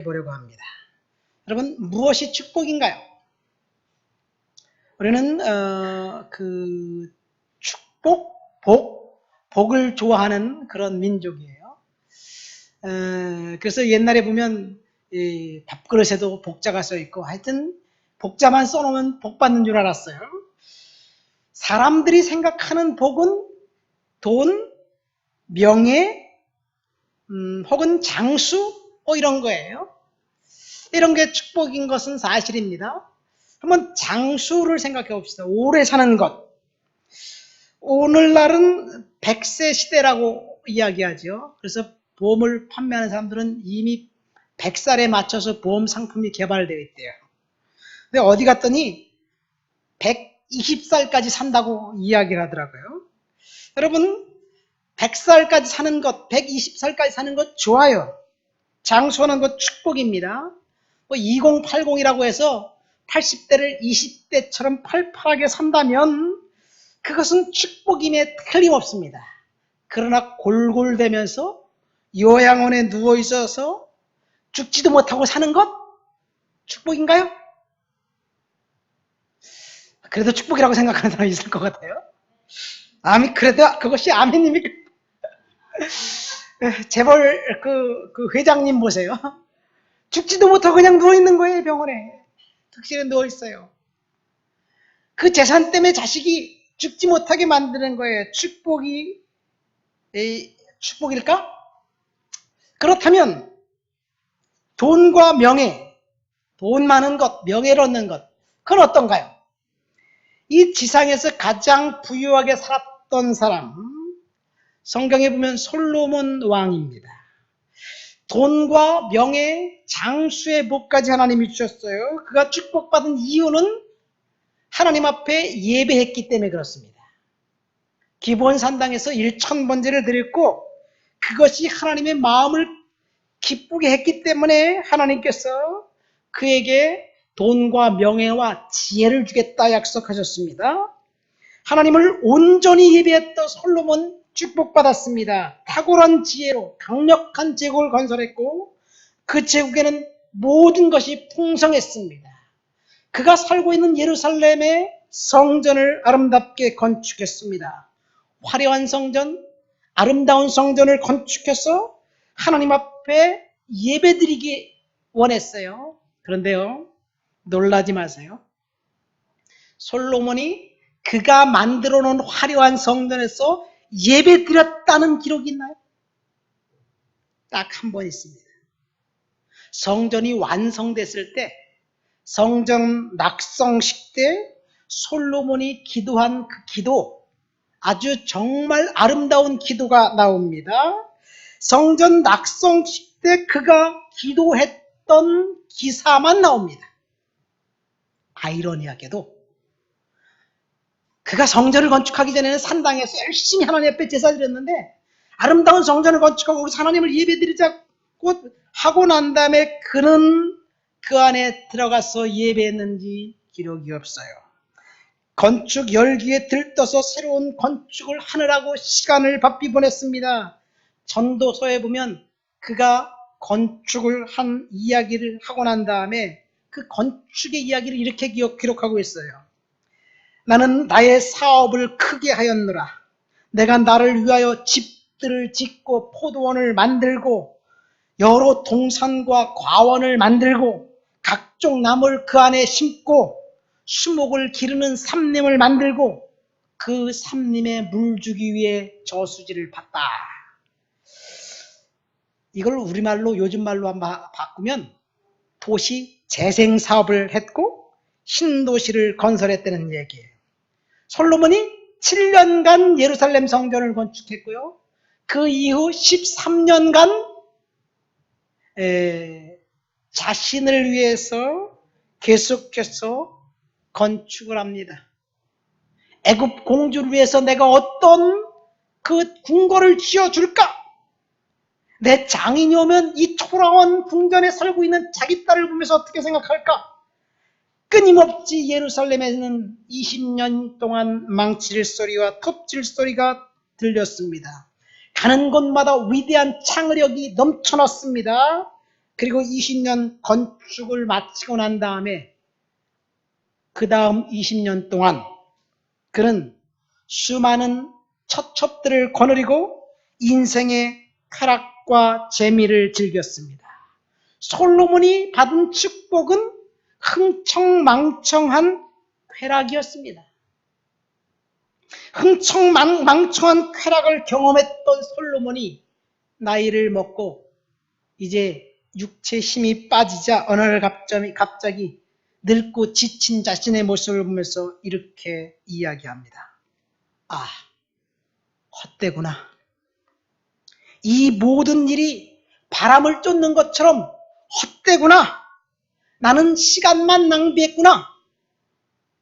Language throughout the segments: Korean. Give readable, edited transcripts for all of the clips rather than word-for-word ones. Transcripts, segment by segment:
보려고 합니다. 여러분, 무엇이 축복인가요? 우리는 축복, 복을 좋아하는 그런 민족이에요. 그래서 옛날에 보면 이 밥그릇에도 복자가 써 있고, 하여튼 복자만 써놓으면 복 받는 줄 알았어요. 사람들이 생각하는 복은 돈, 명예, 혹은 장수, 이런 거예요. 이런 게 축복인 것은 사실입니다. 한번 장수를 생각해 봅시다. 오래 사는 것. 오늘날은 100세 시대라고 이야기하죠. 그래서 보험을 판매하는 사람들은 이미 100살에 맞춰서 보험 상품이 개발되어 있대요. 근데 어디 갔더니 120살까지 산다고 이야기를 하더라고요. 여러분, 100살까지 사는 것, 120살까지 사는 것 좋아요. 장수하는 것 축복입니다. 2080이라고 해서 80대를 20대처럼 팔팔하게 산다면 그것은 축복임에 틀림없습니다. 그러나 골골대면서 요양원에 누워 있어서 죽지도 못하고 사는 것 축복인가요? 그래도 축복이라고 생각하는 사람이 있을 것 같아요. 그래도 그것이 아멘입니까? 재벌 그 회장님 보세요. 죽지도 못하고 그냥 누워있는 거예요. 병원에 특실에 누워있어요. 그 재산 때문에 자식이 죽지 못하게 만드는 거예요. 축복일까? 그렇다면 돈과 명예, 돈 많은 것, 명예를 얻는 것, 그건 어떤가요? 이 지상에서 가장 부유하게 살았던 사람, 성경에 보면 솔로몬 왕입니다. 돈과 명예, 장수의 복까지 하나님이 주셨어요. 그가 축복받은 이유는 하나님 앞에 예배했기 때문에 그렇습니다. 기본 산당에서 1000번제를 드렸고 그것이 하나님의 마음을 기쁘게 했기 때문에 하나님께서 그에게 돈과 명예와 지혜를 주겠다 약속하셨습니다. 하나님을 온전히 예배했던 솔로몬 축복받았습니다. 탁월한 지혜로 강력한 제국을 건설했고 그 제국에는 모든 것이 풍성했습니다. 그가 살고 있는 예루살렘의 성전을 아름답게 건축했습니다. 화려한 성전, 아름다운 성전을 건축해서 하나님 앞에 예배드리기 원했어요. 그런데요, 놀라지 마세요. 솔로몬이 그가 만들어 놓은 화려한 성전에서 예배드렸다는 기록이 있나요? 딱 한 번 있습니다. 성전이 완성됐을 때 성전 낙성식 때 솔로몬이 기도한 그 기도, 아주 정말 아름다운 기도가 나옵니다. 성전 낙성식 때 그가 기도했던 기사만 나옵니다. 아이러니하게도 그가 성전을 건축하기 전에는 산당에서 열심히 하나님 앞에 제사 드렸는데 아름다운 성전을 건축하고 우리 하나님을 예배드리자고 하고 난 다음에 그는 그 안에 들어가서 예배했는지 기록이 없어요. 건축 열기에 들떠서 새로운 건축을 하느라고 시간을 바삐 보냈습니다. 전도서에 보면 그가 건축을 한 이야기를 하고 난 다음에 그 건축의 이야기를 이렇게 기록하고 있어요. 나는 나의 사업을 크게 하였노라. 내가 나를 위하여 집들을 짓고 포도원을 만들고 여러 동산과 과원을 만들고 각종 나무를 그 안에 심고 수목을 기르는 삼림을 만들고 그 삼림에 물 주기 위해 저수지를 팠다. 이걸 우리말로 요즘 말로 한번 바꾸면 도시 재생 사업을 했고 신도시를 건설했다는 얘기예요. 솔로몬이 7년간 예루살렘 성전을 건축했고요. 그 이후 13년간 자신을 위해서 계속해서 건축을 합니다. 애굽 공주를 위해서 내가 어떤 그 궁궐을 지어줄까? 내 장인이 오면 이 초라한 궁전에 살고 있는 자기 딸을 보면서 어떻게 생각할까? 끊임없이 예루살렘에는 20년 동안 망칠 소리와 톱질 소리가 들렸습니다. 가는 곳마다 위대한 창의력이 넘쳐났습니다. 그리고 20년 건축을 마치고 난 다음에 그 다음 20년 동안 그는 수많은 첩첩들을 거느리고 인생의 쾌락과 재미를 즐겼습니다. 솔로몬이 받은 축복은 흥청망청한 쾌락이었습니다. 흥청망청한 쾌락을 경험했던 솔로몬이 나이를 먹고 이제 육체 힘이 빠지자 어느 날 갑자기 늙고 지친 자신의 모습을 보면서 이렇게 이야기합니다. 아, 헛되구나. 이 모든 일이 바람을 쫓는 것처럼 헛되구나. 나는 시간만 낭비했구나.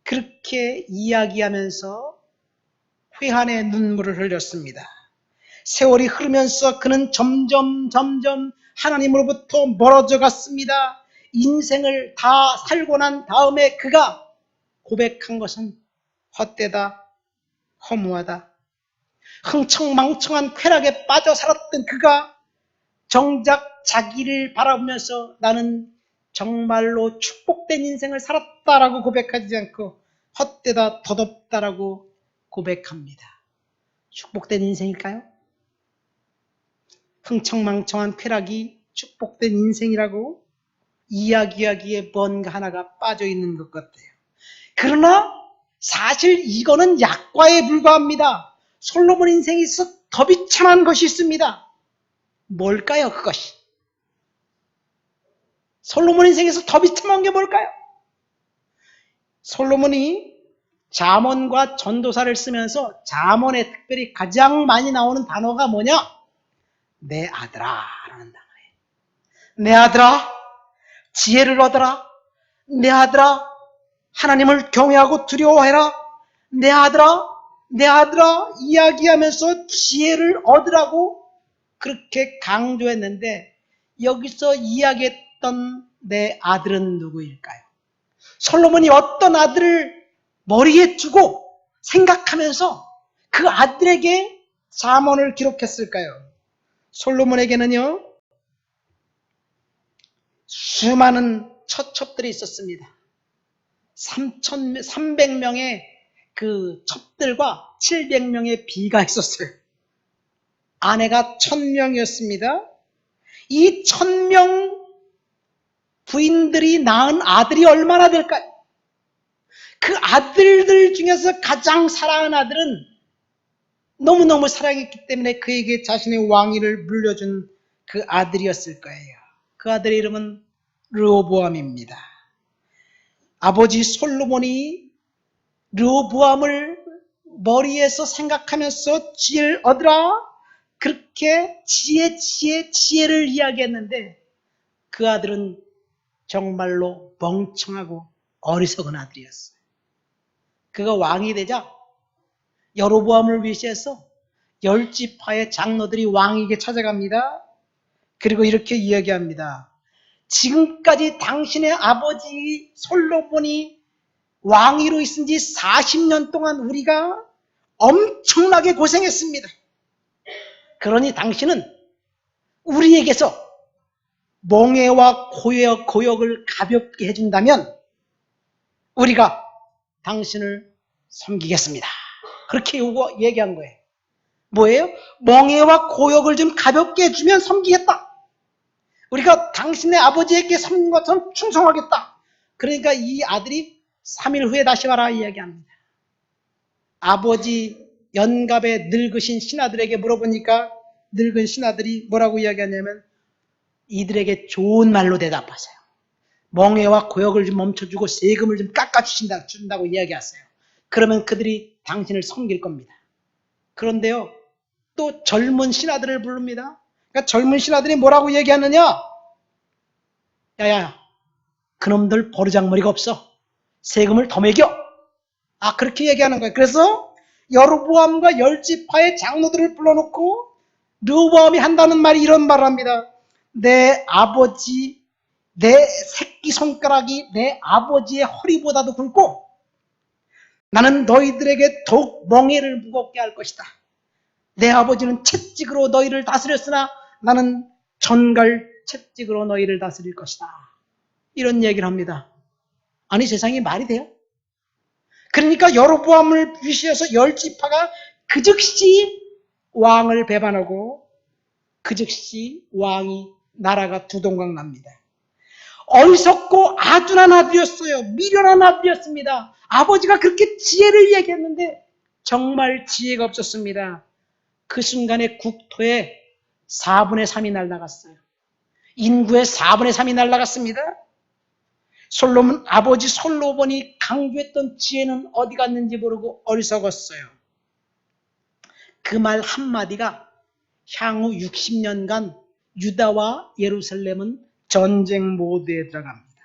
그렇게 이야기하면서 회한의 눈물을 흘렸습니다. 세월이 흐르면서 그는 점점 하나님으로부터 멀어져 갔습니다. 인생을 다 살고 난 다음에 그가 고백한 것은 헛되다, 허무하다. 흥청망청한 쾌락에 빠져 살았던 그가 정작 자기를 바라보면서 나는 정말로 축복된 인생을 살았다라고 고백하지 않고 헛되다, 덧없다라고 고백합니다. 축복된 인생일까요? 흥청망청한 쾌락이 축복된 인생이라고 이야기하기에 뭔가 하나가 빠져있는 것 같아요. 그러나 사실 이거는 약과에 불과합니다. 솔로몬 인생에 있어 더 비참한 것이 있습니다. 뭘까요, 그것이? 솔로몬 인생에서 더 비참한 게 뭘까요? 솔로몬이 잠언과 전도사를 쓰면서 잠언에 특별히 가장 많이 나오는 단어가 뭐냐? 내 아들아 라는 단어예요. 내 아들아, 지혜를 얻어라. 내 아들아, 하나님을 경외하고 두려워해라. 내 아들아, 내 아들아 이야기하면서 지혜를 얻으라고 그렇게 강조했는데 여기서 이야기했던 내 아들은 누구일까요? 솔로몬이 어떤 아들을 머리에 두고 생각하면서 그 아들에게 잠언을 기록했을까요? 솔로몬에게는요, 수많은 첩들이 있었습니다. 300명의 그 첩들과 700명의 비가 있었어요. 아내가 1000명이었습니다. 이 1000명 부인들이 낳은 아들이 얼마나 될까요? 그 아들들 중에서 가장 사랑하는 아들은 너무너무 사랑했기 때문에 그에게 자신의 왕위를 물려준 그 아들이었을 거예요. 그 아들의 이름은 르호보암입니다. 아버지 솔로몬이 르호보암을 머리에서 생각하면서 지혜를 얻으라 그렇게 지혜를 이야기했는데 그 아들은 정말로 멍청하고 어리석은 아들이었어요. 그가 왕이 되자 여로보암을 위시해서 10지파의 장로들이 왕에게 찾아갑니다. 그리고 이렇게 이야기합니다. 지금까지 당신의 아버지 솔로몬이 왕위로 있은 지 40년 동안 우리가 엄청나게 고생했습니다. 그러니 당신은 우리에게서 멍해와 고역을 가볍게 해준다면 우리가 당신을 섬기겠습니다. 그렇게 얘기한 거예요. 뭐예요? 멍해와 고역을 좀 가볍게 해주면 섬기겠다. 우리가 당신의 아버지에게 섬긴 것처럼 충성하겠다. 그러니까 이 아들이 3일 후에 다시 와라 이야기합니다. 아버지 연갑의 늙으신 신하들에게 물어보니까 늙은 신하들이 뭐라고 이야기하냐면 이들에게 좋은 말로 대답하세요. 멍해와 고역을 좀 멈춰주고 세금을 좀 깎아준다고 이야기하세요. 그러면 그들이 당신을 섬길 겁니다. 그런데요, 또 젊은 신하들을 부릅니다. 그러니까 젊은 신하들이 뭐라고 얘기하느냐? 야야, 그놈들 버르장머리가 없어. 세금을 더 매겨. 그렇게 얘기하는 거예요. 그래서 여로보암과 10지파의 장로들을 불러놓고 르호보암이 한다는 말이 이런 말을 합니다. 내 아버지, 내 새끼손가락이 내 아버지의 허리보다도 굵고 나는 너희들에게 더욱 멍에를 무겁게 할 것이다. 내 아버지는 채찍으로 너희를 다스렸으나 나는 전갈 채찍으로 너희를 다스릴 것이다. 이런 얘기를 합니다. 아니 세상에 말이 돼요? 그러니까 여로보암을 위시해서 열 지파가 그 즉시 왕을 배반하고 그 즉시 왕이 나라가 두동강 납니다. 어리석고 아둔한 아들이었어요. 미련한 아들이었습니다. 아버지가 그렇게 지혜를 얘기했는데 정말 지혜가 없었습니다. 그 순간에 국토의 4분의 3이 날아갔어요. 인구의 4분의 3이 날아갔습니다. 아버지 솔로몬이 강조했던 지혜는 어디 갔는지 모르고 어리석었어요. 그 말 한마디가 향후 60년간 유다와 예루살렘은 전쟁 모드에 들어갑니다.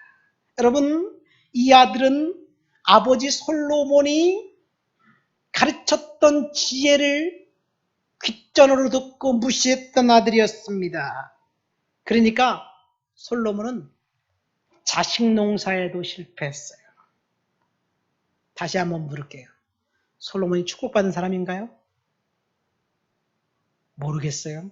여러분, 이 아들은 아버지 솔로몬이 가르쳤던 지혜를 귓전으로 듣고 무시했던 아들이었습니다. 그러니까 솔로몬은 자식 농사에도 실패했어요. 다시 한번 물을게요. 솔로몬이 축복받은 사람인가요? 모르겠어요.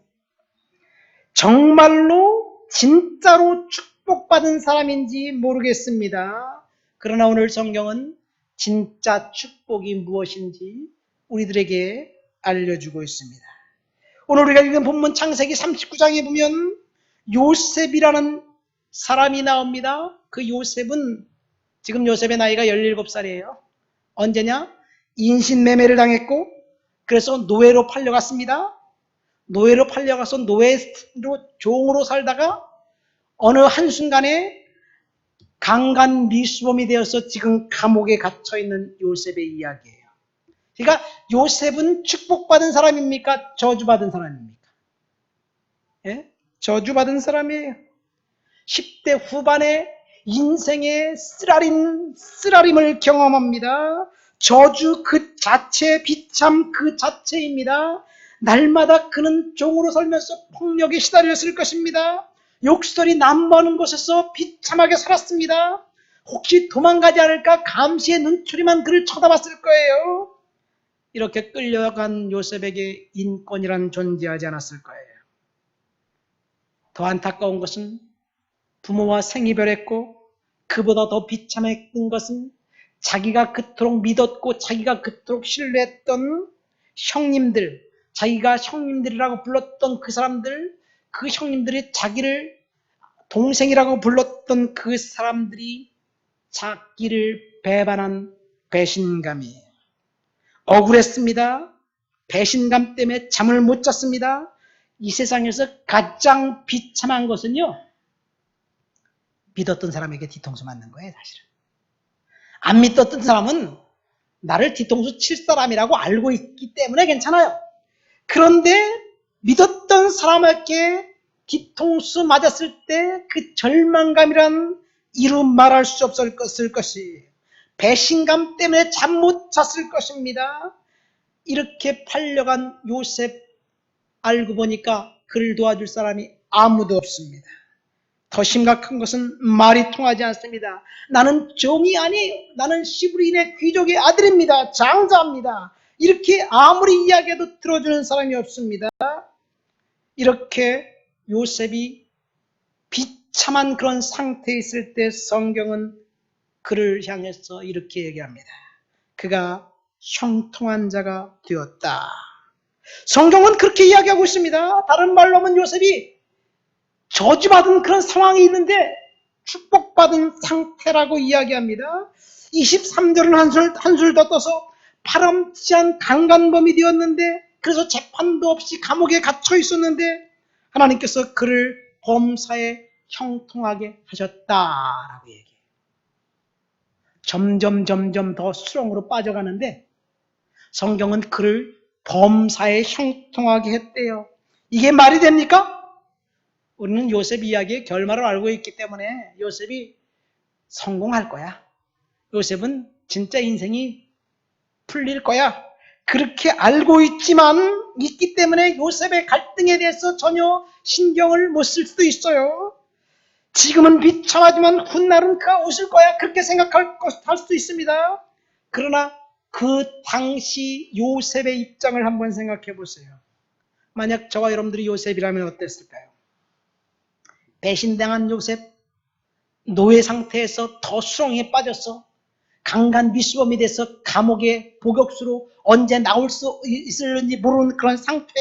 정말로 진짜로 축복받은 사람인지 모르겠습니다. 그러나 오늘 성경은 진짜 축복이 무엇인지 우리들에게 알려주고 있습니다. 오늘 우리가 읽은 본문 창세기 39장에 보면 요셉이라는 사람이 나옵니다. 그 요셉은 지금 요셉의 나이가 17살이에요. 언제냐? 인신매매를 당했고 그래서 노예로 팔려갔습니다. 노예로 팔려가서 노예로 종으로 살다가 어느 한순간에 강간 미수범이 되어서 지금 감옥에 갇혀있는 요셉의 이야기예요. 그러니까 요셉은 축복받은 사람입니까? 저주받은 사람입니까? 예? 저주받은 사람이에요. 10대 후반에 인생의 쓰라림을 경험합니다. 저주 그 자체, 비참 그 자체입니다. 날마다 그는 종으로 살면서 폭력에 시달렸을 것입니다. 욕설이 난무하는 곳에서 비참하게 살았습니다. 혹시 도망가지 않을까 감시의 눈초리만 그를 쳐다봤을 거예요. 이렇게 끌려간 요셉에게 인권이란 존재하지 않았을 거예요. 더 안타까운 것은 부모와 생이별했고 그보다 더 비참했던 것은 자기가 그토록 믿었고 자기가 그토록 신뢰했던 형님들, 자기가 형님들이라고 불렀던 그 사람들, 그 형님들이 자기를 동생이라고 불렀던 그 사람들이 자기를 배반한 배신감이에요. 억울했습니다. 배신감 때문에 잠을 못 잤습니다. 이 세상에서 가장 비참한 것은요, 믿었던 사람에게 뒤통수 맞는 거예요, 사실은. 안 믿었던 사람은 나를 뒤통수 칠 사람이라고 알고 있기 때문에 괜찮아요. 그런데 믿었던 사람에게 뒤통수 맞았을 때 그 절망감이란 이루 말할 수 없을 것이 배신감 때문에 잠 못 잤을 것입니다. 이렇게 팔려간 요셉 알고 보니까 그를 도와줄 사람이 아무도 없습니다. 더 심각한 것은 말이 통하지 않습니다. 나는 종이 아니에요. 나는 시브리인의 귀족의 아들입니다. 장자입니다. 이렇게 아무리 이야기해도 들어주는 사람이 없습니다. 이렇게 요셉이 비참한 그런 상태에 있을 때 성경은 그를 향해서 이렇게 얘기합니다. 그가 형통한 자가 되었다. 성경은 그렇게 이야기하고 있습니다. 다른 말로 하면 요셉이 저주받은 그런 상황이 있는데 축복받은 상태라고 이야기합니다. 23절은 한술 더 떠서 파렴치한 강간범이 되었는데 그래서 재판도 없이 감옥에 갇혀 있었는데 하나님께서 그를 범사에 형통하게 하셨다라고 얘기해요. 점점 더 수렁으로 빠져가는데 성경은 그를 범사에 형통하게 했대요. 이게 말이 됩니까? 우리는 요셉 이야기의 결말을 알고 있기 때문에 요셉이 성공할 거야. 요셉은 진짜 인생이 풀릴 거야. 그렇게 알고 있기 때문에 요셉의 갈등에 대해서 전혀 신경을 못 쓸 수도 있어요. 지금은 비참하지만 훗날은 그가 웃을 거야. 그렇게 생각할 수도 있습니다. 그러나 그 당시 요셉의 입장을 한번 생각해 보세요. 만약 저와 여러분들이 요셉이라면 어땠을까요? 배신당한 요셉, 노예 상태에서 더 수렁에 빠져서 강간 미수범이 돼서 감옥의 복역수로 언제 나올 수 있을지 모르는 그런 상태.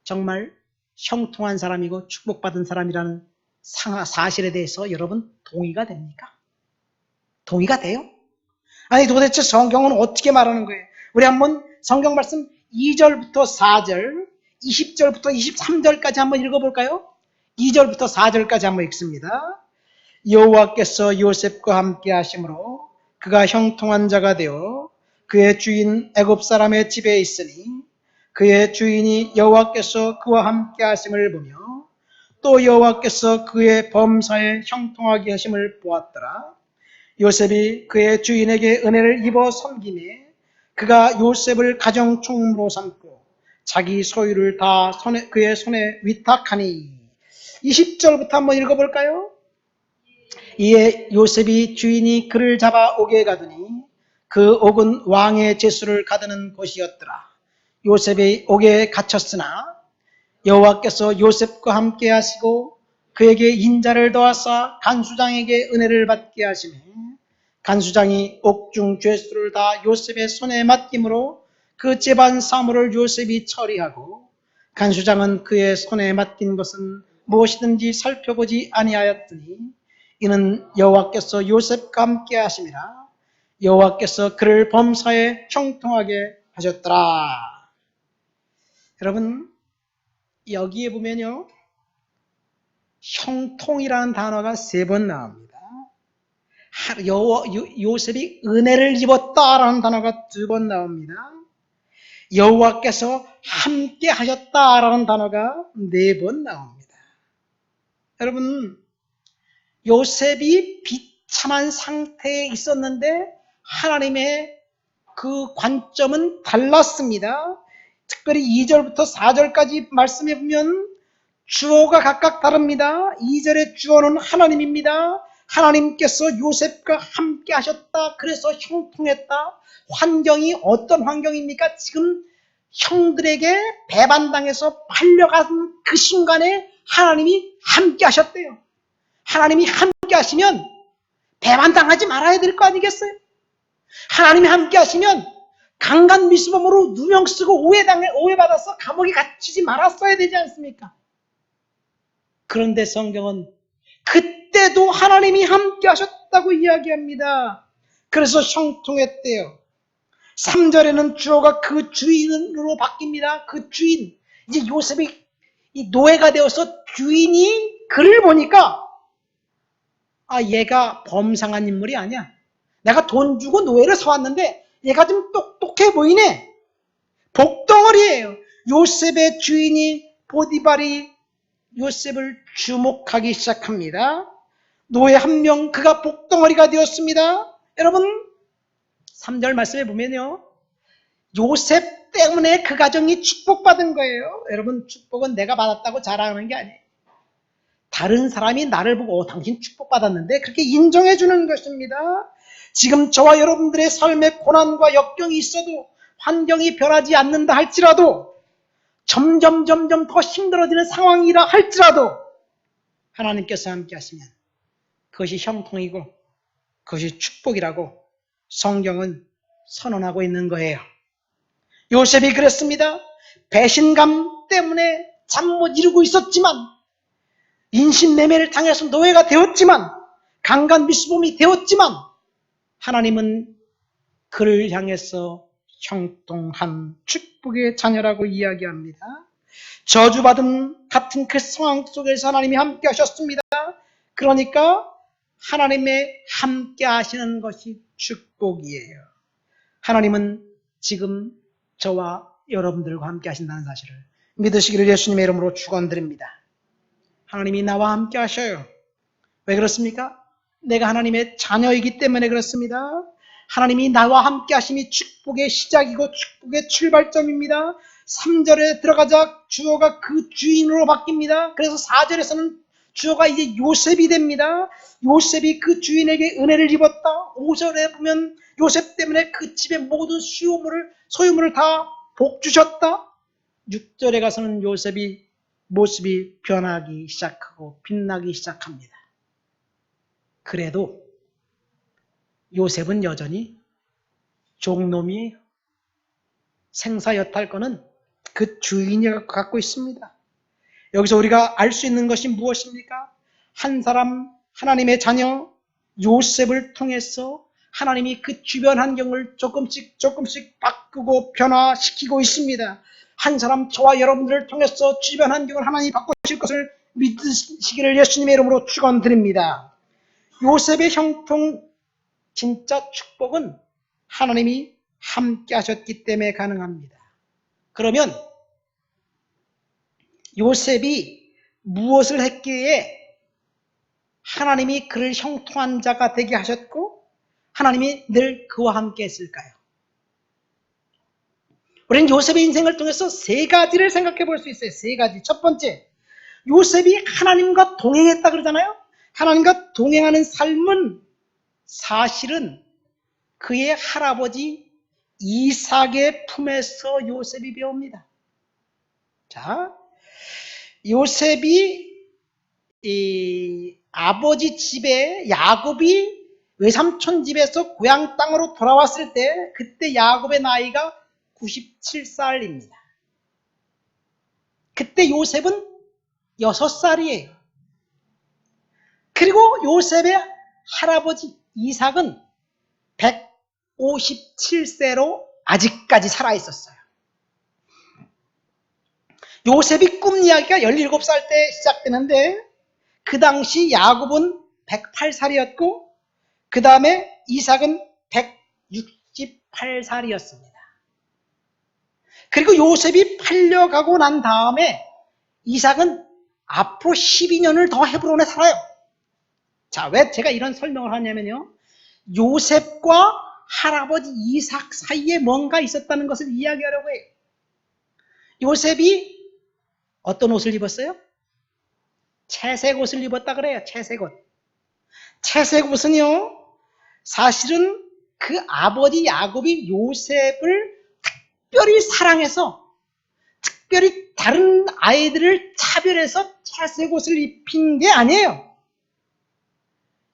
정말 형통한 사람이고 축복받은 사람이라는 사실에 대해서 여러분 동의가 됩니까? 동의가 돼요? 아니 도대체 성경은 어떻게 말하는 거예요? 우리 한번 성경 말씀 2절부터 4절, 20절부터 23절까지 한번 읽어볼까요? 2절부터 4절까지 한번 읽습니다. 여호와께서 요셉과 함께 하심으로 그가 형통한 자가 되어 그의 주인 애굽 사람의 집에 있으니 그의 주인이 여호와께서 그와 함께 하심을 보며 또 여호와께서 그의 범사에 형통하게 하심을 보았더라. 요셉이 그의 주인에게 은혜를 입어 섬기매 그가 요셉을 가정총무로 삼고 자기 소유를 다 그의 손에 위탁하니. 20절부터 한번 읽어볼까요? 이에 요셉이 주인이 그를 잡아 옥에 가두니 그 옥은 왕의 제수를 가두는 곳이었더라. 요셉이 옥에 갇혔으나 여호와께서 요셉과 함께 하시고 그에게 인자를 더하사 간수장에게 은혜를 받게 하시며 간수장이 옥중 죄수를 다 요셉의 손에 맡김으로 그 재반 사물을 요셉이 처리하고 간수장은 그의 손에 맡긴 것은 무엇이든지 살펴보지 아니하였더니 이는 여호와께서 요셉과 함께 하심이라. 여호와께서 그를 범사에 형통하게 하셨더라. 여러분 여기에 보면요 형통이라는 단어가 3번 나옵니다. 요셉이 은혜를 입었다라는 단어가 2번 나옵니다. 여호와께서 함께 하셨다라는 단어가 4번 나옵니다. 여러분 요셉이 비참한 상태에 있었는데 하나님의 그 관점은 달랐습니다. 특별히 2절부터 4절까지 말씀해 보면 주어가 각각 다릅니다. 2절의 주어는 하나님입니다. 하나님께서 요셉과 함께 하셨다. 그래서 형통했다. 환경이 어떤 환경입니까? 지금 형들에게 배반당해서 팔려간 그 순간에 하나님이 함께 하셨대요. 하나님이 함께 하시면 배반당하지 말아야 될 거 아니겠어요? 하나님이 함께 하시면 강간 미수범으로 누명 쓰고 오해받아서 감옥에 갇히지 말았어야 되지 않습니까? 그런데 성경은 그때도 하나님이 함께 하셨다고 이야기합니다. 그래서 형통했대요. 3절에는 주어가 그 주인으로 바뀝니다. 그 주인. 이제 요셉이 이 노예가 되어서 주인이 그를 보니까 얘가 범상한 인물이 아니야. 내가 돈 주고 노예를 사왔는데 얘가 좀 똑똑해 보이네. 복덩어리예요. 요셉의 주인이 보디발이 요셉을 주목하기 시작합니다. 노예 한 명 그가 복덩어리가 되었습니다. 여러분 3절 말씀에 보면요. 요셉 때문에 그 가정이 축복받은 거예요. 여러분 축복은 내가 받았다고 자랑하는 게 아니에요. 다른 사람이 나를 보고 당신 축복받았는데 그렇게 인정해 주는 것입니다. 지금 저와 여러분들의 삶에 고난과 역경이 있어도 환경이 변하지 않는다 할지라도 점점 더 힘들어지는 상황이라 할지라도 하나님께서 함께 하시면 그것이 형통이고 그것이 축복이라고 성경은 선언하고 있는 거예요. 요셉이 그랬습니다. 배신감 때문에 잠 못 이루고 있었지만 인신매매를 당해서 노예가 되었지만 강간 미수범이 되었지만 하나님은 그를 향해서 형통한 축복의 자녀라고 이야기합니다. 저주받음 같은 그 상황 속에서 하나님이 함께 하셨습니다. 그러니까 하나님의 함께 하시는 것이 축복이에요. 하나님은 지금 저와 여러분들과 함께 하신다는 사실을 믿으시기를 예수님의 이름으로 축원드립니다. 하나님이 나와 함께 하셔요. 왜 그렇습니까? 내가 하나님의 자녀이기 때문에 그렇습니다. 하나님이 나와 함께 하심이 축복의 시작이고 축복의 출발점입니다. 3절에 들어가자 주어가 그 주인으로 바뀝니다. 그래서 4절에서는 주어가 이제 요셉이 됩니다. 요셉이 그 주인에게 은혜를 입었다. 5절에 보면 요셉 때문에 그 집의 모든 소유물을 다 복 주셨다. 6절에 가서는 요셉이 모습이 변하기 시작하고 빛나기 시작합니다. 그래도 요셉은 여전히 종놈이에요. 생사여탈권은 그 주인이 갖고 있습니다. 여기서 우리가 알 수 있는 것이 무엇입니까? 한 사람, 하나님의 자녀 요셉을 통해서 하나님이 그 주변 환경을 조금씩 바꾸고 변화시키고 있습니다. 한 사람, 저와 여러분들을 통해서 주변 환경을 하나님이 바꾸실 것을 믿으시기를 예수님의 이름으로 축원드립니다. 요셉의 형통 진짜 축복은 하나님이 함께 하셨기 때문에 가능합니다. 그러면 요셉이 무엇을 했기에 하나님이 그를 형통한 자가 되게 하셨고 하나님이 늘 그와 함께 했을까요? 우리는 요셉의 인생을 통해서 세 가지를 생각해 볼 수 있어요. 세 가지. 첫 번째, 요셉이 하나님과 동행했다 그러잖아요. 하나님과 동행하는 삶은 사실은 그의 할아버지 이삭의 품에서 요셉이 배웁니다. 자, 요셉이 아버지 집에 야곱이 외삼촌 집에서 고향 땅으로 돌아왔을 때 그때 야곱의 나이가 97살입니다. 그때 요셉은 6살이에요. 그리고 요셉의 할아버지 이삭은 157세로 아직까지 살아있었어요. 요셉이 꿈 이야기가 17살 때 시작되는데 그 당시 야곱은 108살이었고 그 다음에 이삭은 168살이었습니다. 그리고 요셉이 팔려가고 난 다음에 이삭은 앞으로 12년을 더 헤브론에 살아요. 자, 왜 제가 이런 설명을 하냐면요. 요셉과 할아버지 이삭 사이에 뭔가 있었다는 것을 이야기하려고 해요. 요셉이 어떤 옷을 입었어요? 채색 옷을 입었다 그래요. 채색 옷. 채색 옷은요, 사실은 그 아버지 야곱이 요셉을 특별히 사랑해서 특별히 다른 아이들을 차별해서 채색 옷을 입힌 게 아니에요.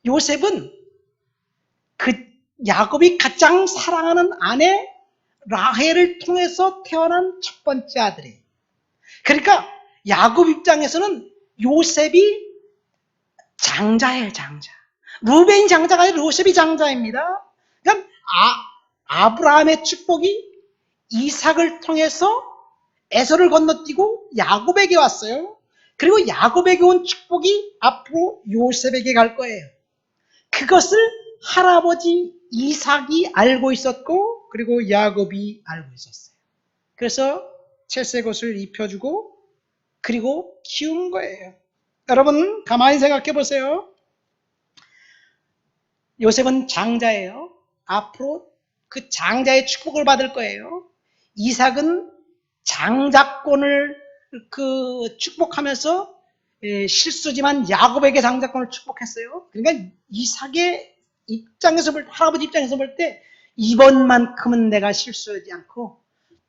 요셉은 그 야곱이 가장 사랑하는 아내 라헬을 통해서 태어난 첫 번째 아들이에요. 그러니까 야곱 입장에서는 요셉이 장자예요, 장자. 루벤이 장자가 아니라 요셉이 장자입니다. 그러니까 아브라함의 축복이 이삭을 통해서 에서를 건너뛰고 야곱에게 왔어요. 그리고 야곱에게 온 축복이 앞으로 요셉에게 갈 거예요. 그것을 할아버지 이삭이 알고 있었고 그리고 야곱이 알고 있었어요. 그래서 채색 옷을 입혀주고 그리고 키운 거예요. 여러분 가만히 생각해 보세요. 요셉은 장자예요. 앞으로 그 장자의 축복을 받을 거예요. 이삭은 장자권을 축복하면서 실수지만 야곱에게 장자권을 축복했어요. 그러니까 이삭의 입장에서 할아버지 입장에서 볼 때 이번만큼은 내가 실수하지 않고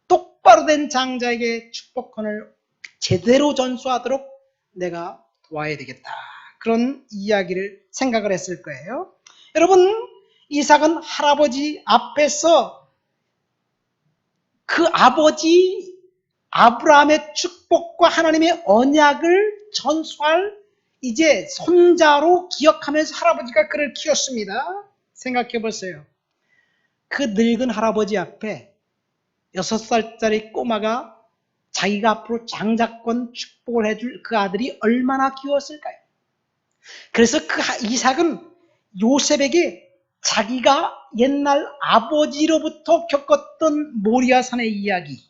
똑바로 된 장자에게 축복권을 제대로 전수하도록 내가 도와야 되겠다. 그런 이야기를 생각을 했을 거예요. 여러분, 이삭은 할아버지 앞에서 그 아버지 아브라함의 축복과 하나님의 언약을 전수할 이제 손자로 기억하면서 할아버지가 그를 키웠습니다. 생각해 보세요. 그 늙은 할아버지 앞에 6살짜리 꼬마가 자기가 앞으로 장자권 축복을 해줄 그 아들이 얼마나 귀여웠을까요? 그래서 그 이삭은 요셉에게 자기가 옛날 아버지로부터 겪었던 모리아산의 이야기,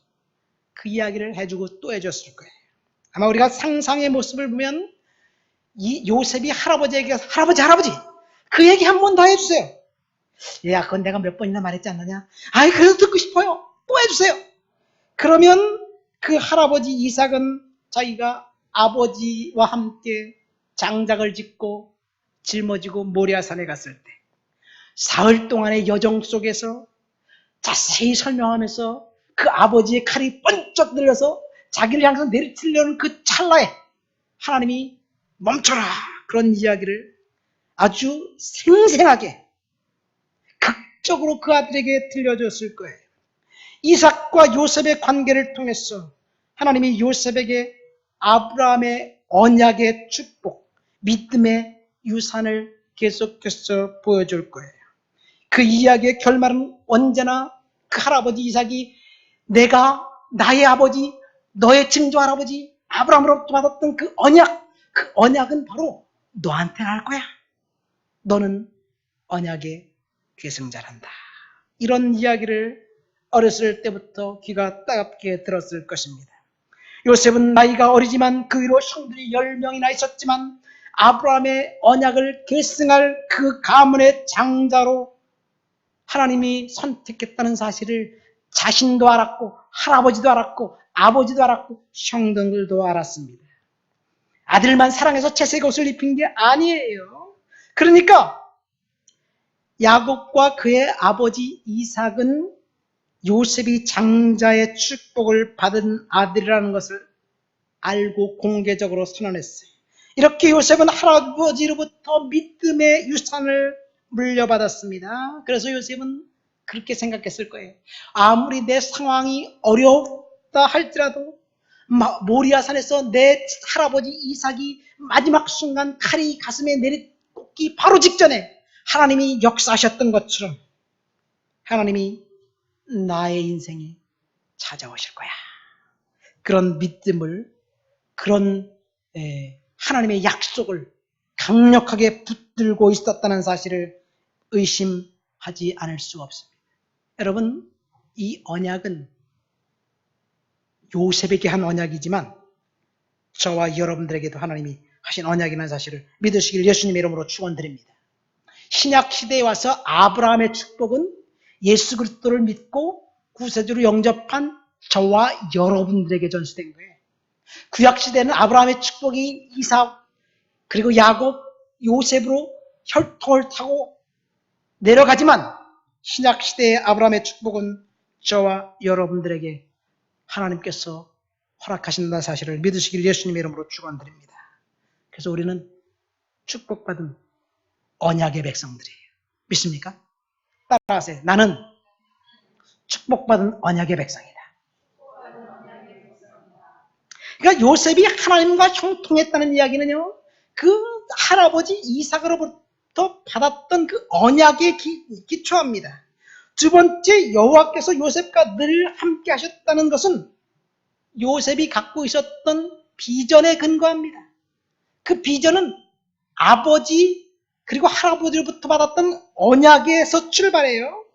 그 이야기를 해주고 또 해줬을 거예요. 아마 우리가 상상의 모습을 보면 이 요셉이 할아버지에게 할아버지 그 얘기 한 번 더 해주세요. 야, 그건 내가 몇 번이나 말했지 않느냐? 아이, 그래도 듣고 싶어요. 또 해주세요. 그러면 그 할아버지 이삭은 자기가 아버지와 함께 장작을 짓고 짊어지고 모리아산에 갔을 때 사흘 동안의 여정 속에서 자세히 설명하면서 그 아버지의 칼이 번쩍 들려서 자기를 향해서 내리치려는 그 찰나에 하나님이 멈춰라, 그런 이야기를 아주 생생하게 극적으로 그 아들에게 들려줬을 거예요. 이삭과 요셉의 관계를 통해서 하나님이 요셉에게 아브라함의 언약의 축복, 믿음의 유산을 계속해서 보여줄 거예요. 그 이야기의 결말은 언제나 그 할아버지 이삭이 내가 나의 아버지, 너의 증조 할아버지 아브라함으로부터 받았던 그 언약은 바로 너한테 갈 거야. 너는 언약의 계승자란다. 이런 이야기를 어렸을 때부터 귀가 따갑게 들었을 것입니다. 요셉은 나이가 어리지만 그 위로 형들이 10명이나 있었지만 아브라함의 언약을 계승할 그 가문의 장자로 하나님이 선택했다는 사실을 자신도 알았고 할아버지도 알았고 아버지도 알았고 형들도 알았습니다. 아들만 사랑해서 채색 옷을 입힌 게 아니에요. 그러니까 야곱과 그의 아버지 이삭은 요셉이 장자의 축복을 받은 아들이라는 것을 알고 공개적으로 선언했어요. 이렇게 요셉은 할아버지로부터 믿음의 유산을 물려받았습니다. 그래서 요셉은 그렇게 생각했을 거예요. 아무리 내 상황이 어렵다 할지라도 모리아산에서 내 할아버지 이삭이 마지막 순간 칼이 가슴에 내리꽂기 바로 직전에 하나님이 역사하셨던 것처럼 하나님이 나의 인생에 찾아오실 거야. 그런 믿음을, 그런 하나님의 약속을 강력하게 붙들고 있었다는 사실을 의심하지 않을 수 없습니다. 여러분, 이 언약은 요셉에게 한 언약이지만 저와 여러분들에게도 하나님이 하신 언약이라는 사실을 믿으시길 예수님의 이름으로 축원드립니다. 신약 시대에 와서 아브라함의 축복은 예수 그리스도를 믿고 구세주로 영접한 저와 여러분들에게 전수된 거예요. 구약 시대는 아브라함의 축복이 이삭 그리고 야곱, 요셉으로 혈통을 타고 내려가지만 신약 시대의 아브라함의 축복은 저와 여러분들에게 하나님께서 허락하신다는 사실을 믿으시길 예수님의 이름으로 축원드립니다. 그래서 우리는 축복받은 언약의 백성들이에요. 믿습니까? 따라하세요. 나는 축복받은 언약의 백성이다. 그러니까 요셉이 하나님과 형통했다는 이야기는요, 그 할아버지 이삭으로부터 받았던 그 언약에 기초합니다. 두 번째, 여호와께서 요셉과 늘 함께 하셨다는 것은 요셉이 갖고 있었던 비전에 근거합니다. 그 비전은 아버지 그리고 할아버지로부터 받았던 언약에서 출발해요.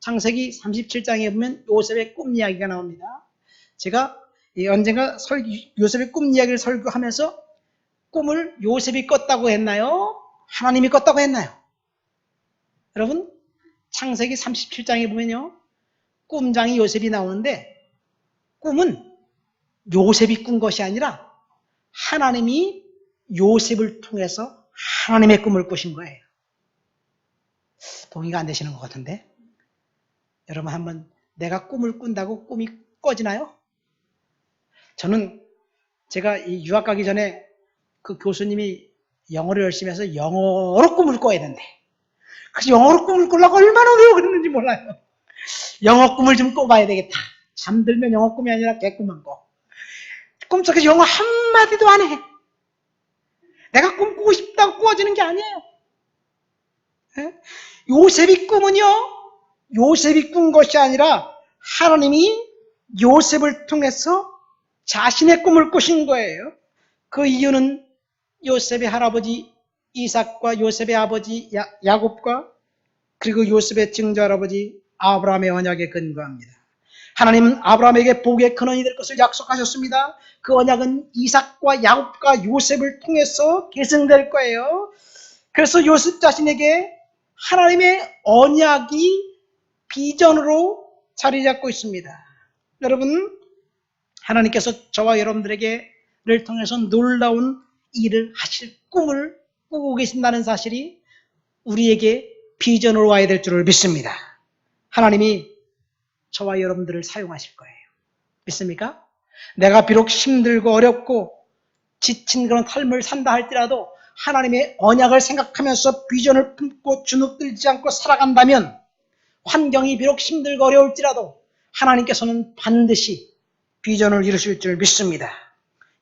창세기 37장에 보면 요셉의 꿈 이야기가 나옵니다. 제가 언젠가 요셉의 꿈 이야기를 설교하면서 꿈을 요셉이 꿨다고 했나요? 하나님이 꿨다고 했나요? 여러분, 창세기 37장에 보면요, 꿈장이 요셉이 나오는데 꿈은 요셉이 꾼 것이 아니라 하나님이 요셉을 통해서 하나님의 꿈을 꾸신 거예요. 동의가 안 되시는 것 같은데, 여러분 한번 내가 꿈을 꾼다고 꿈이 꿔지나요? 저는 제가 유학 가기 전에 그 교수님이 영어를 열심히 해서 영어로 꿈을 꿔야 된대. 그래서 영어로 꿈을 꾸려고 얼마나 노력을 했는지 몰라요. 영어 꿈을 좀 꿔봐야 되겠다. 잠들면 영어 꿈이 아니라 개꿈만 꿔. 꿈속에서 영어 한마디도 안 해. 내가 꿈꾸고 싶다고 꾸어지는 게 아니에요. 요셉이 꿈은요, 요셉이 꾼 것이 아니라 하나님이 요셉을 통해서 자신의 꿈을 꾸신 거예요. 그 이유는 요셉의 할아버지 이삭과 요셉의 아버지 야곱과 그리고 요셉의 증조 할아버지 아브라함의 언약에 근거합니다. 하나님은 아브라함에게 복의 근원이 될 것을 약속하셨습니다. 그 언약은 이삭과 야곱과 요셉을 통해서 계승될 거예요. 그래서 요셉 자신에게 하나님의 언약이 비전으로 자리 잡고 있습니다. 여러분, 하나님께서 저와 여러분들에게를 통해서 놀라운 일을 하실 꿈을 꾸고 계신다는 사실이 우리에게 비전으로 와야 될 줄을 믿습니다. 하나님이 저와 여러분들을 사용하실 거예요. 믿습니까? 내가 비록 힘들고 어렵고 지친 그런 삶을 산다 할지라도 하나님의 언약을 생각하면서 비전을 품고 주눅들지 않고 살아간다면 환경이 비록 힘들고 어려울지라도 하나님께서는 반드시 비전을 이루실 줄 믿습니다.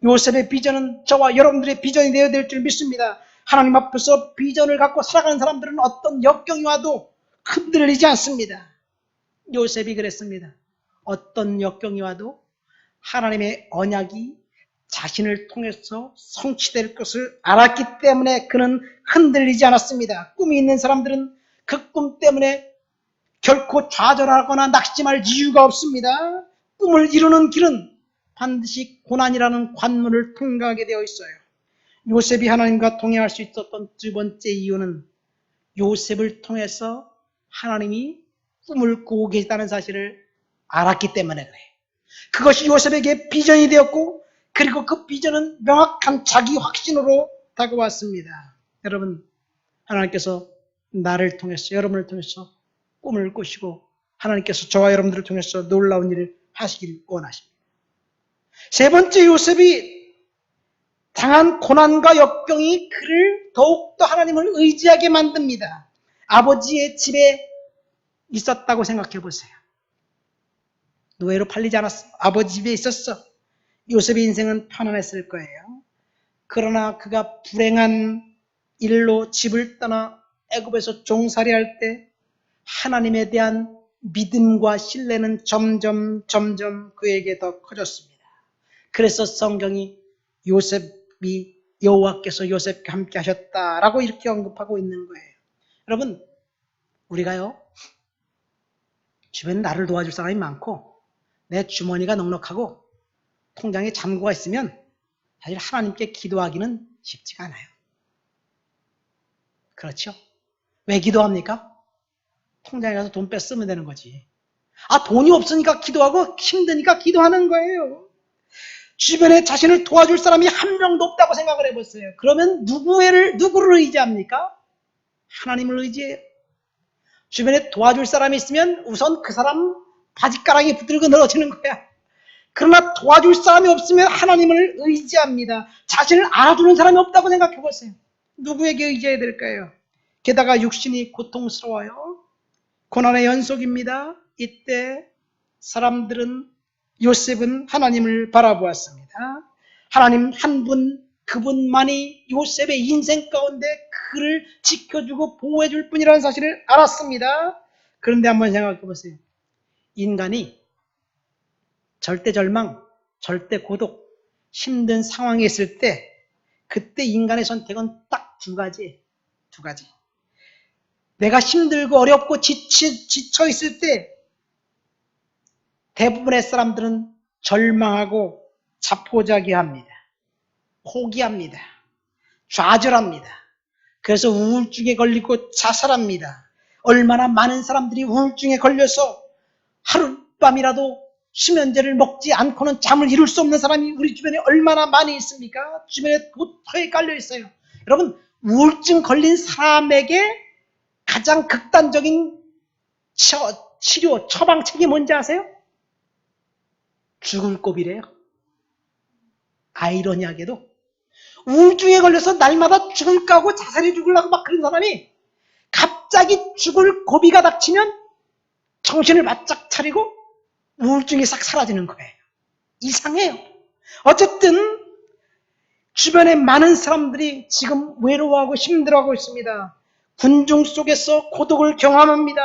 요셉의 비전은 저와 여러분들의 비전이 되어야 될 줄 믿습니다. 하나님 앞에서 비전을 갖고 살아가는 사람들은 어떤 역경이 와도 흔들리지 않습니다. 요셉이 그랬습니다. 어떤 역경이 와도 하나님의 언약이 자신을 통해서 성취될 것을 알았기 때문에 그는 흔들리지 않았습니다. 꿈이 있는 사람들은 그 꿈 때문에 결코 좌절하거나 낙심할 이유가 없습니다. 꿈을 이루는 길은 반드시 고난이라는 관문을 통과하게 되어 있어요. 요셉이 하나님과 동행할 수 있었던 두 번째 이유는 요셉을 통해서 하나님이 꿈을 꾸고 계시다는 사실을 알았기 때문에 그래요. 그것이 요셉에게 비전이 되었고 그리고 그 비전은 명확한 자기 확신으로 다가왔습니다. 여러분, 하나님께서 나를 통해서 여러분을 통해서 꿈을 꾸시고 하나님께서 저와 여러분들을 통해서 놀라운 일을 하시길 원하십니다. 세 번째, 요셉이 당한 고난과 역경이 그를 더욱더 하나님을 의지하게 만듭니다. 아버지의 집에 있었다고 생각해 보세요. 노예로 팔리지 않았어. 아버지 집에 있었어. 요셉의 인생은 편안했을 거예요. 그러나 그가 불행한 일로 집을 떠나 애굽에서 종살이할 때 하나님에 대한 믿음과 신뢰는 점점 그에게 더 커졌습니다. 그래서 성경이 요셉이 여호와께서 요셉과 함께 하셨다라고 이렇게 언급하고 있는 거예요. 여러분, 우리가요 주변에 나를 도와줄 사람이 많고 내 주머니가 넉넉하고 통장에 잔고가 있으면 사실 하나님께 기도하기는 쉽지가 않아요. 그렇죠? 왜 기도합니까? 통장에 가서 돈 뺐으면 되는 거지. 돈이 없으니까 기도하고 힘드니까 기도하는 거예요. 주변에 자신을 도와줄 사람이 한 명도 없다고 생각을 해보세요. 그러면 누구를 의지합니까? 하나님을 의지해요. 주변에 도와줄 사람이 있으면 우선 그 사람 바지가랑이 붙들고 늘어지는 거야. 그러나 도와줄 사람이 없으면 하나님을 의지합니다. 자신을 알아주는 사람이 없다고 생각해 보세요. 누구에게 의지해야 될까요? 게다가 육신이 고통스러워요. 고난의 연속입니다. 이때 사람들은 요셉은 하나님을 바라보았습니다. 하나님 한 분, 그분만이 요셉의 인생 가운데 그를 지켜주고 보호해줄 분이라는 사실을 알았습니다. 그런데 한번 생각해 보세요. 인간이 절대 절망, 절대 고독, 힘든 상황에 있을 때 그때 인간의 선택은 딱 두 가지. 내가 힘들고 어렵고 지쳐 있을 때 대부분의 사람들은 절망하고 자포자기합니다. 포기합니다. 좌절합니다. 그래서 우울증에 걸리고 자살합니다. 얼마나 많은 사람들이 우울증에 걸려서 하룻밤이라도 수면제를 먹지 않고는 잠을 이룰 수 없는 사람이 우리 주변에 얼마나 많이 있습니까? 주변에 도터에 깔려 있어요. 여러분, 우울증 걸린 사람에게 가장 극단적인 치료, 처방책이 뭔지 아세요? 죽을 고비래요. 아이러니하게도 우울증에 걸려서 날마다 죽을까 하고 자살해 죽으려고 막 그런 사람이 갑자기 죽을 고비가 닥치면 정신을 바짝 차리고 우울증이 싹 사라지는 거예요. 이상해요. 어쨌든 주변에 많은 사람들이 지금 외로워하고 힘들어하고 있습니다. 군중 속에서 고독을 경험합니다.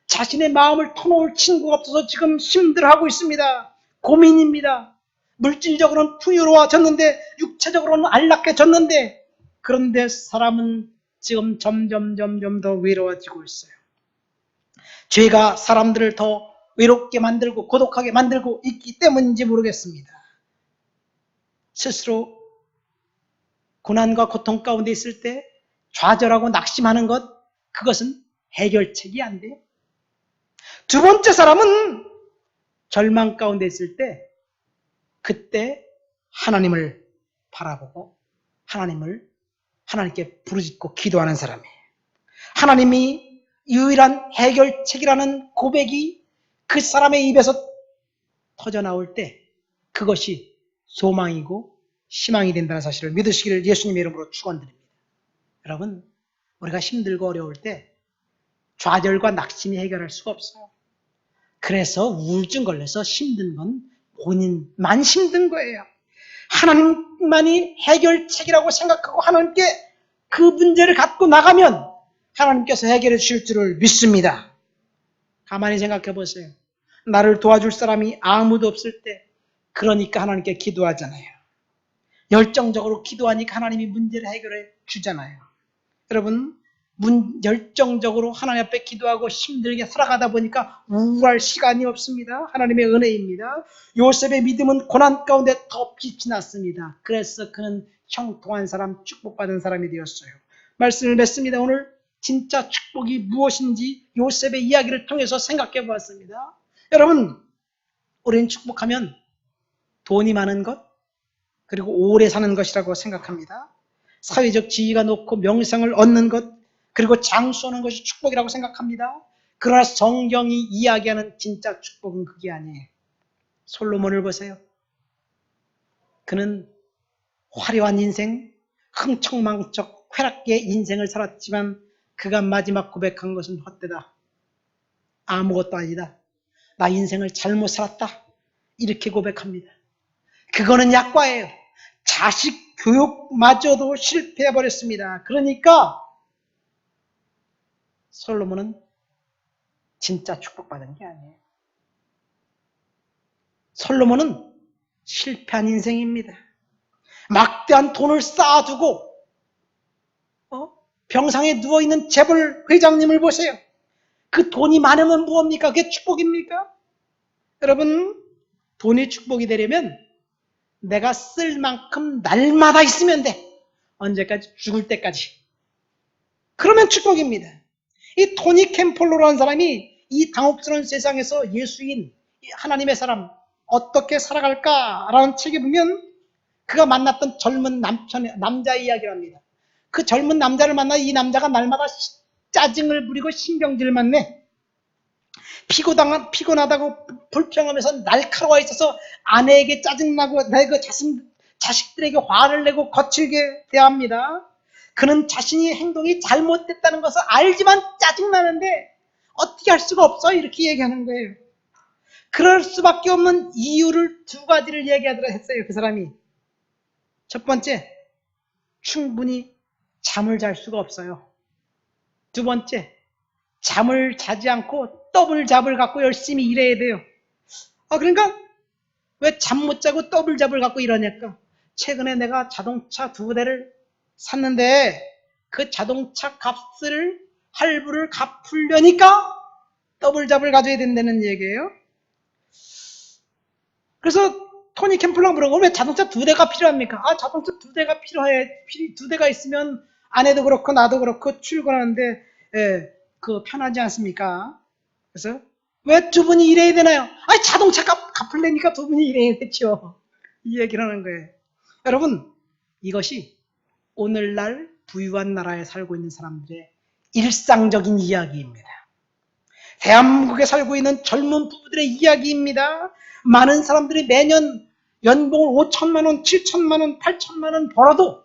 자신의 마음을 터놓을 친구가 없어서 지금 힘들어하고 있습니다. 고민입니다. 물질적으로는 풍요로워졌는데 육체적으로는 안락해졌는데 그런데 사람은 지금 점점 더 외로워지고 있어요. 죄가 사람들을 더 외롭게 만들고 고독하게 만들고 있기 때문인지 모르겠습니다. 스스로 고난과 고통 가운데 있을 때 좌절하고 낙심하는 것, 그것은 해결책이 안 돼요. 두 번째 사람은 절망 가운데 있을 때 그때 하나님을 바라보고 하나님께 부르짖고 기도하는 사람이에요. 하나님이 유일한 해결책이라는 고백이 그 사람의 입에서 터져 나올 때 그것이 소망이고 희망이 된다는 사실을 믿으시기를 예수님의 이름으로 축원드립니다. 여러분, 우리가 힘들고 어려울 때 좌절과 낙심이 해결할 수가 없어요. 그래서 우울증 걸려서 힘든 건 본인만 힘든 거예요. 하나님만이 해결책이라고 생각하고 하나님께 그 문제를 갖고 나가면 하나님께서 해결해 주실 줄을 믿습니다. 가만히 생각해 보세요. 나를 도와줄 사람이 아무도 없을 때 그러니까 하나님께 기도하잖아요. 열정적으로 기도하니까 하나님이 문제를 해결해 주잖아요. 여러분, 열정적으로 하나님 앞에 기도하고 힘들게 살아가다 보니까 우울할 시간이 없습니다. 하나님의 은혜입니다. 요셉의 믿음은 고난 가운데 더 빛이 났습니다. 그래서 그는 형통한 사람, 축복받은 사람이 되었어요. 말씀을 맺습니다. 오늘 진짜 축복이 무엇인지 요셉의 이야기를 통해서 생각해 보았습니다. 여러분, 우리는 축복하면 돈이 많은 것, 그리고 오래 사는 것이라고 생각합니다. 사회적 지위가 높고 명성을 얻는 것, 그리고 장수하는 것이 축복이라고 생각합니다. 그러나 성경이 이야기하는 진짜 축복은 그게 아니에요. 솔로몬을 보세요. 그는 화려한 인생, 흥청망청 쾌락의 인생을 살았지만 그가 마지막 고백한 것은 헛되다. 아무것도 아니다. 나 인생을 잘못 살았다. 이렇게 고백합니다. 그거는 약과예요. 자식 교육마저도 실패해버렸습니다. 그러니까 솔로몬은 진짜 축복받은 게 아니에요. 솔로몬은 실패한 인생입니다. 막대한 돈을 쌓아두고 병상에 누워있는 재벌 회장님을 보세요. 그 돈이 많으면 뭐합니까? 그게 축복입니까? 여러분, 돈이 축복이 되려면 내가 쓸 만큼 날마다 있으면 돼. 언제까지? 죽을 때까지. 그러면 축복입니다. 이 토니 캠폴로라는 사람이 이 당혹스러운 세상에서 예수인 하나님의 사람 어떻게 살아갈까라는 책에 보면 그가 만났던 젊은 남자 이야기를 합니다. 그 젊은 남자를 만나 이 남자가 날마다 짜증을 부리고 신경질만 내. 피곤하다고 불평하면서 날카로워 있어서 아내에게 짜증나고 그 자식들에게 화를 내고 거칠게 대합니다. 그는 자신의 행동이 잘못됐다는 것을 알지만 짜증나는데 어떻게 할 수가 없어 이렇게 얘기하는 거예요. 그럴 수밖에 없는 이유를 두 가지를 얘기하더라 했어요. 그 사람이. 첫 번째, 충분히 잠을 잘 수가 없어요. 두 번째, 잠을 자지 않고 더블잡을 갖고 열심히 일해야 돼요. 그러니까 왜 잠 못 자고 더블잡을 갖고 일하냐까? 최근에 내가 자동차 2대를 샀는데 그 자동차 값을 할부를 갚으려니까 더블잡을 가져야 된다는 얘기예요. 그래서 토니 캠플러가 물어보고 왜 자동차 2대가 필요합니까? 자동차 2대가 필요해. 2대가 있으면 아내도 그렇고 나도 그렇고 출근하는데 그 편하지 않습니까? 그래서 왜 두 분이 일해야 되나요? 자동차 갚으려니까 두 분이 일해야 되죠. 이 얘기를 하는 거예요. 여러분, 이것이 오늘날 부유한 나라에 살고 있는 사람들의 일상적인 이야기입니다. 대한민국에 살고 있는 젊은 부부들의 이야기입니다. 많은 사람들이 매년 연봉을 5천만 원, 7천만 원, 8천만 원 벌어도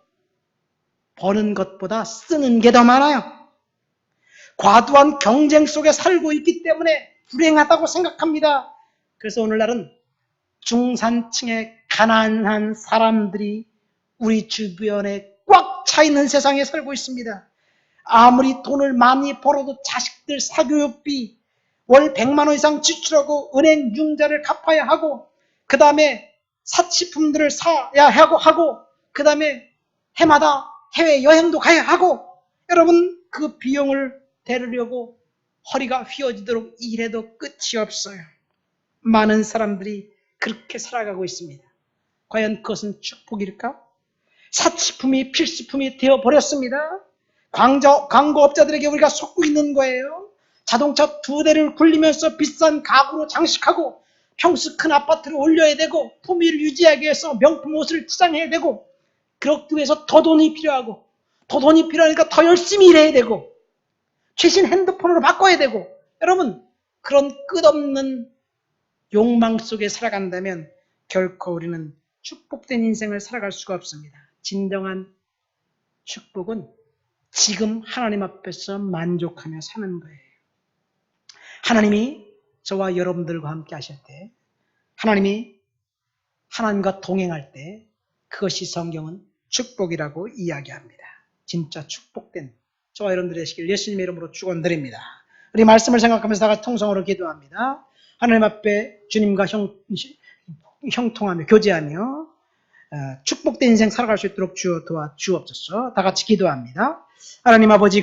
버는 것보다 쓰는 게 더 많아요. 과도한 경쟁 속에 살고 있기 때문에 불행하다고 생각합니다. 그래서 오늘날은 중산층의 가난한 사람들이 우리 주변에 꽉 차 있는 세상에 살고 있습니다. 아무리 돈을 많이 벌어도 자식들 사교육비 월 100만 원 이상 지출하고 은행 융자를 갚아야 하고 그 다음에 사치품들을 사야 하고 그 다음에 해마다 해외여행도 가야 하고 여러분 그 비용을 대르려고 허리가 휘어지도록 일해도 끝이 없어요. 많은 사람들이 그렇게 살아가고 있습니다. 과연 그것은 축복일까? 사치품이 필수품이 되어버렸습니다. 광고업자들에게 우리가 속고 있는 거예요. 자동차 2대를 굴리면서 비싼 가구로 장식하고 평수 큰 아파트를 올려야 되고 품위를 유지하기 위해서 명품 옷을 치장해야 되고 그렇기 위해서 더 돈이 필요하고 더 돈이 필요하니까 더 열심히 일해야 되고 최신 핸드폰으로 바꿔야 되고 여러분 그런 끝없는 욕망 속에 살아간다면 결코 우리는 축복된 인생을 살아갈 수가 없습니다. 진정한 축복은 지금 하나님 앞에서 만족하며 사는 거예요. 하나님이 저와 여러분들과 함께 하실 때, 하나님이 하나님과 동행할 때 그것이 성경은 축복이라고 이야기합니다. 진짜 축복된 저와 여러분들이 되시길 예수님의 이름으로 축원드립니다. 우리 말씀을 생각하면서 다 같이 통성으로 기도합니다. 하나님 앞에 주님과 형통하며 교제하며 축복된 인생 살아갈 수 있도록 주어 도와 주옵소서. 다 같이 기도합니다. 하나님 아버지